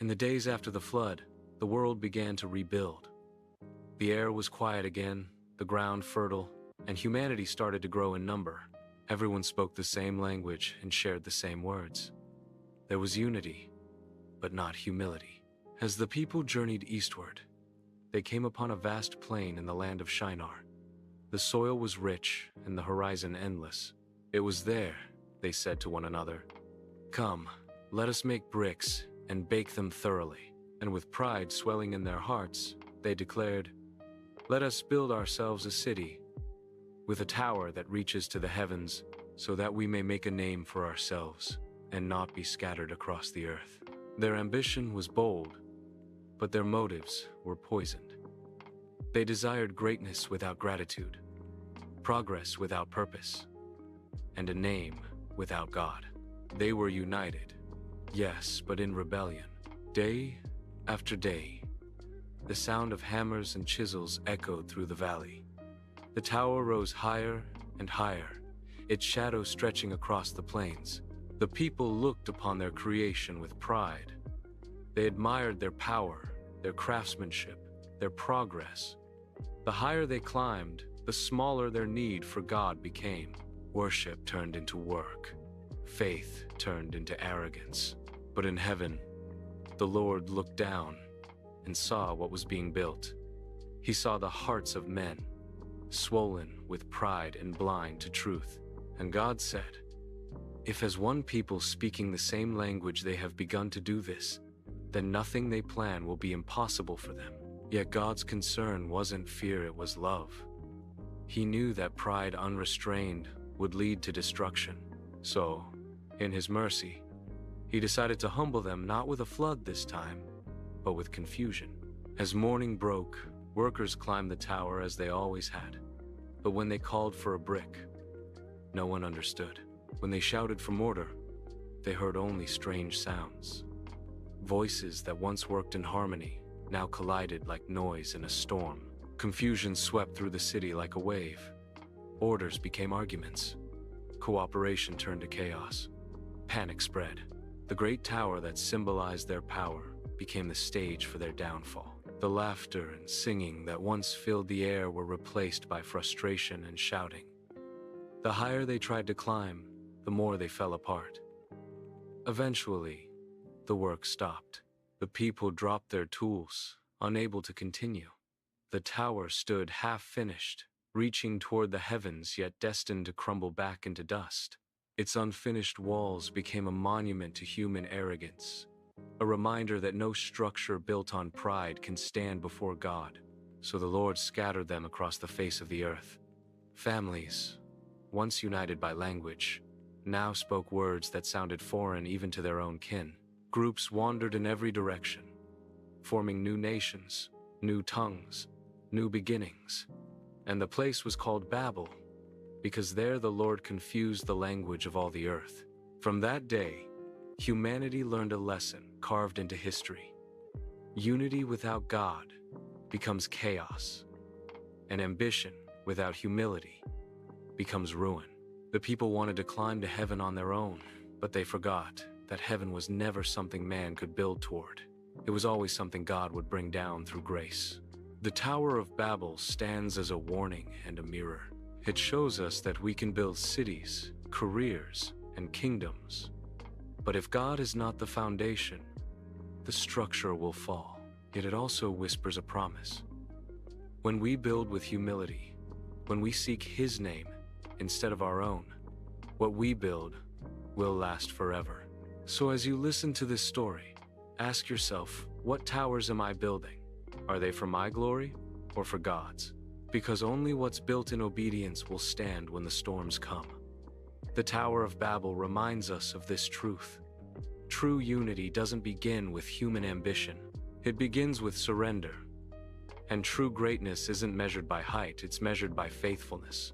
In the days after the flood, the world began to rebuild. The air was quiet again, the ground fertile, and humanity started to grow in number. Everyone spoke the same language and shared the same words. There was unity, but not humility. As the people journeyed eastward, they came upon a vast plain in the land of Shinar. The soil was rich and the horizon endless. It was there, they said to one another, "Come, let us make bricks and bake them thoroughly." And with pride swelling in their hearts, they declared, "Let us build ourselves a city with a tower that reaches to the heavens, so that we may make a name for ourselves and not be scattered across the earth." Their ambition was bold, but their motives were poisoned. They desired greatness without gratitude, progress without purpose, and a name without God. They were united, yes, but in rebellion. Day after day, the sound of hammers and chisels echoed through the valley. The tower rose higher and higher, its shadow stretching across the plains. The people looked upon their creation with pride. They admired their power, their craftsmanship, their progress. The higher they climbed, the smaller their need for God became. Worship turned into work. Faith turned into arrogance. But in heaven, the Lord looked down and saw what was being built. He saw the hearts of men, swollen with pride and blind to truth. And God said, "If as one people speaking the same language they have begun to do this, then nothing they plan will be impossible for them." Yet God's concern wasn't fear, it was love. He knew that pride unrestrained would lead to destruction. So, in His mercy, He decided to humble them not with a flood this time, but with confusion. As morning broke, workers climbed the tower as they always had. But when they called for a brick, no one understood. When they shouted for mortar, they heard only strange sounds. Voices that once worked in harmony now collided like noise in a storm. Confusion swept through the city like a wave. Orders became arguments. Cooperation turned to chaos. Panic spread. The great tower that symbolized their power became the stage for their downfall. The laughter and singing that once filled the air were replaced by frustration and shouting. The higher they tried to climb, the more they fell apart. Eventually, the work stopped. The people dropped their tools, unable to continue. The tower stood half-finished, reaching toward the heavens yet destined to crumble back into dust. Its unfinished walls became a monument to human arrogance, a reminder that no structure built on pride can stand before God. So the Lord scattered them across the face of the earth. Families, once united by language, now spoke words that sounded foreign even to their own kin. Groups wandered in every direction, forming new nations, new tongues, new beginnings. And the place was called Babel, because there the Lord confused the language of all the earth. From that day, humanity learned a lesson carved into history. Unity without God becomes chaos, and ambition without humility becomes ruin. The people wanted to climb to heaven on their own, but they forgot that heaven was never something man could build toward. It was always something God would bring down through grace. The Tower of Babel stands as a warning and a mirror. It shows us that we can build cities, careers, and kingdoms. But if God is not the foundation, the structure will fall. Yet it also whispers a promise. When we build with humility, when we seek His name instead of our own, what we build will last forever. So as you listen to this story, ask yourself, what towers am I building? Are they for my glory or for God's? Because only what's built in obedience will stand when the storms come. The Tower of Babel reminds us of this truth. True unity doesn't begin with human ambition. It begins with surrender. And true greatness isn't measured by height, it's measured by faithfulness.